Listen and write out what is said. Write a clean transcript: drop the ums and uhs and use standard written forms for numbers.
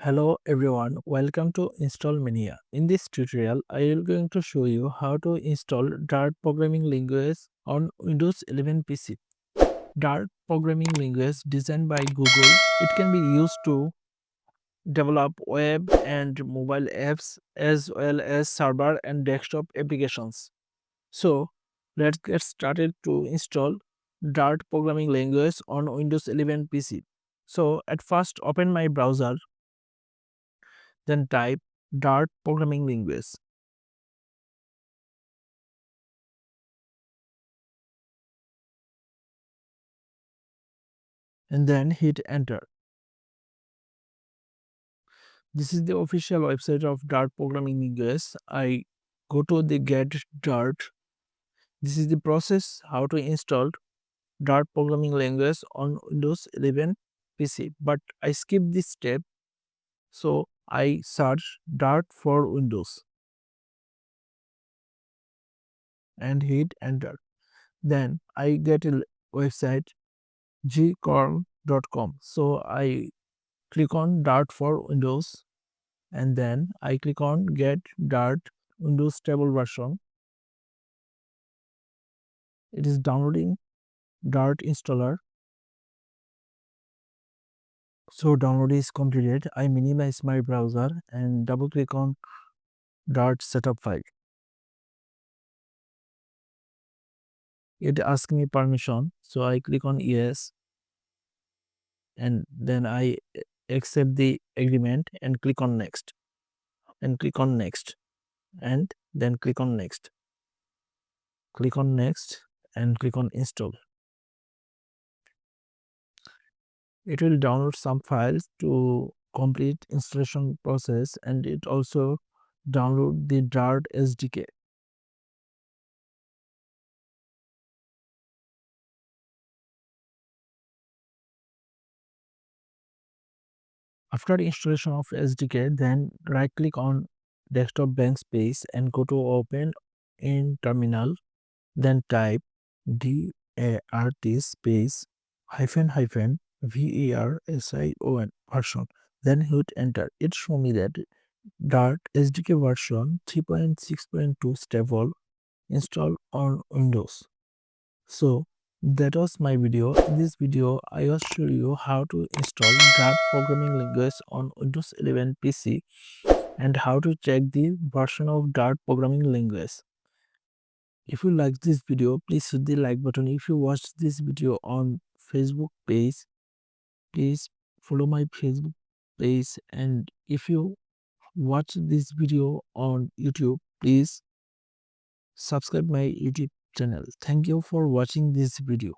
Hello everyone, welcome to Install Mania. In this tutorial, I am going to show you how to install Dart programming language on Windows 11 PC. Dart programming language designed by Google. It can be used to develop web and mobile apps as well as server and desktop applications. So, let's get started to install Dart programming language on Windows 11 PC. So, at first open my browser, then type Dart programming language and then hit enter. This is the official website of Dart programming language. I go to the get Dart. This is the process how to install Dart programming language on Windows 11 PC. But I skip this step, so I search Dart for Windows and hit enter. Then I get a website gcorm.com. So I click on Dart for Windows and then I click on get Dart Windows stable version. It is downloading Dart installer. So download is completed. I minimize my browser and double click on Dart setup file. It asks me permission, so I click on yes and then I accept the agreement and click on next and click on next and then click on next. Click on next and click on install. It will download some files to complete installation process and it also download the Dart SDK. After installation of SDK, then right click on desktop blank space and go to open in terminal, then type DART space hyphen hyphen VARSION version, then hit enter. It show me that Dart SDK version 3.6.2 stable installed on Windows. So that was my video. In this video, I will show you how to install Dart programming language on Windows 11 PC and how to check the version of Dart programming language. If you like this video, please hit the like button. If you watched this video on Facebook page, please follow my Facebook page. And if you watch this video on YouTube, please subscribe my YouTube channel. Thank you for watching this video.